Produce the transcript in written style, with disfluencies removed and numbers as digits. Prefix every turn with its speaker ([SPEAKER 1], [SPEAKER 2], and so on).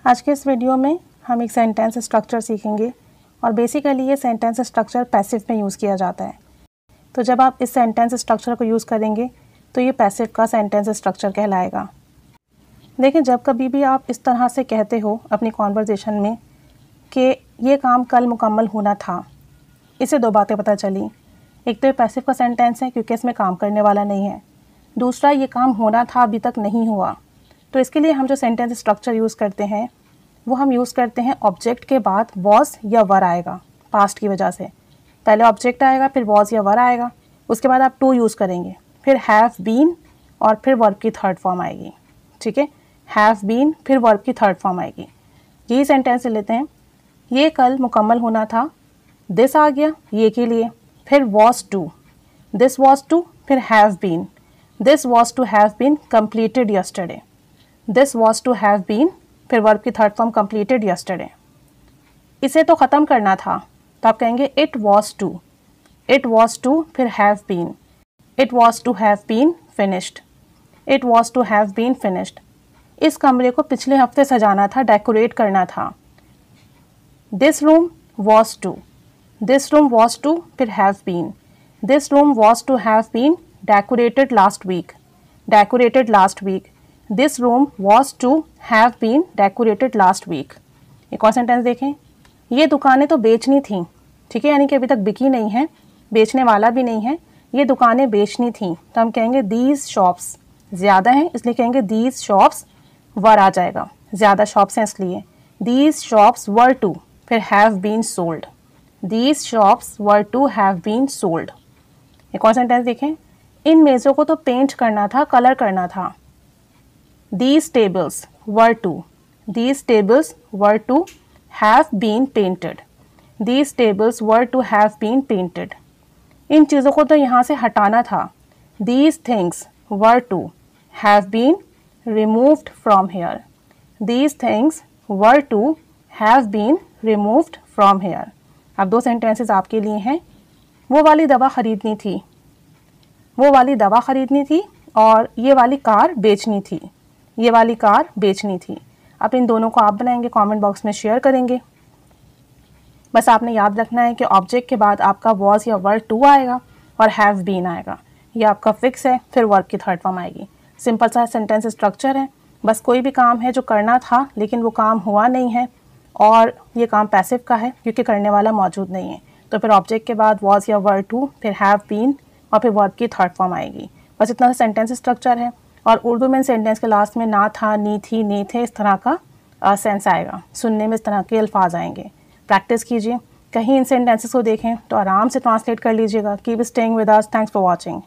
[SPEAKER 1] आज के इस वीडियो में हम एक सेंटेंस स्ट्रक्चर सीखेंगे और बेसिकली ये सेंटेंस स्ट्रक्चर पैसिव में यूज़ किया जाता है। तो जब आप इस सेंटेंस स्ट्रक्चर को यूज़ करेंगे तो ये पैसिव का सेंटेंस स्ट्रक्चर कहलाएगा। लेकिन जब कभी भी आप इस तरह से कहते हो अपनी कॉन्वर्जेशन में कि ये काम कल मुकम्मल होना था, इससे दो बातें पता चली। एक तो ये पैसिव का सेंटेंस है क्योंकि इसमें काम करने वाला नहीं है। दूसरा, ये काम होना था अभी तक नहीं हुआ। तो इसके लिए हम जो सेंटेंस स्ट्रक्चर यूज़ करते हैं वो हम यूज़ करते हैं ऑब्जेक्ट के बाद वॉज या वर आएगा। पास्ट की वजह से पहले ऑब्जेक्ट आएगा, फिर वॉज या वर आएगा, उसके बाद आप टू यूज़ करेंगे, फिर हैव बीन और फिर वर्ब की थर्ड फॉर्म आएगी। ठीक है, हैव बीन फिर वर्ब की थर्ड फॉर्म आएगी। यही सेंटेंस लेते हैं, ये कल मुकम्मल होना था, दिस आ गया ये के लिए, फिर was to, this was to, फिर have been, this was to have been completed yesterday, this was to have been फिर वर्ब की थर्ड फॉर्म कंप्लीटेड यस्टरडे। इसे तो ख़त्म करना था तो आप कहेंगे it was to, it was to फिर have been, it was to have been finished, it was to have been finished. इस कमरे को पिछले हफ्ते सजाना था, डेकोरेट करना था। This room was to, this room was to फिर have been, this room was to have been decorated last week, decorated last week. This room was to have been decorated last week. एक और sentence देखें, ये दुकानें तो बेचनी थीं। ठीक है, यानी कि अभी तक बिकी नहीं है, बेचने वाला भी नहीं है, ये दुकानें बेचनी थीं। तो हम कहेंगे दीज शॉप्स, ज़्यादा हैं इसलिए कहेंगे दीज शॉप्स, वर आ जाएगा, ज़्यादा शॉप्स हैं इसलिए। दीज शॉप्स वर टू फिर have been sold, these shops were to have been sold. एक और सेंटेंस देखें, इन मेज़ों को तो पेंट करना था, कलर करना था। These tables were to, these tables were to have been painted, these tables were to have been painted। इन चीज़ों को तो यहाँ से हटाना था। These things were to have been removed from here, these things were to have been removed from here। अब दो sentences आपके लिए हैं, वो वाली दवा ख़रीदनी थी, वो वाली दवा ख़रीदनी थी और ये वाली कार बेचनी थी, ये वाली कार बेचनी थी। अब इन दोनों को आप बनाएंगे, कमेंट बॉक्स में शेयर करेंगे। बस आपने याद रखना है कि ऑब्जेक्ट के बाद आपका वॉज या वर टू आएगा और हैव बीन आएगा, ये आपका फिक्स है, फिर वर्ब की थर्ड फॉर्म आएगी। सिंपल सा सेंटेंस स्ट्रक्चर है। बस कोई भी काम है जो करना था लेकिन वो काम हुआ नहीं है और ये काम पैसिव का है क्योंकि करने वाला मौजूद नहीं है, तो फिर ऑब्जेक्ट के बाद वॉज या वर टू, फिर हैव बीन और फिर वर्ब की थर्ड फॉर्म आएगी। बस इतना सा सेंटेंस स्ट्रक्चर है। और उर्दू में सेंटेंस के लास्ट में ना था, नी थी, ने थे, इस तरह का सेंस आएगा, सुनने में इस तरह के अल्फाज आएंगे। प्रैक्टिस कीजिए, कहीं इन सेंटेंसेस को देखें तो आराम से ट्रांसलेट कर लीजिएगा। Keep staying with us, thanks for watching.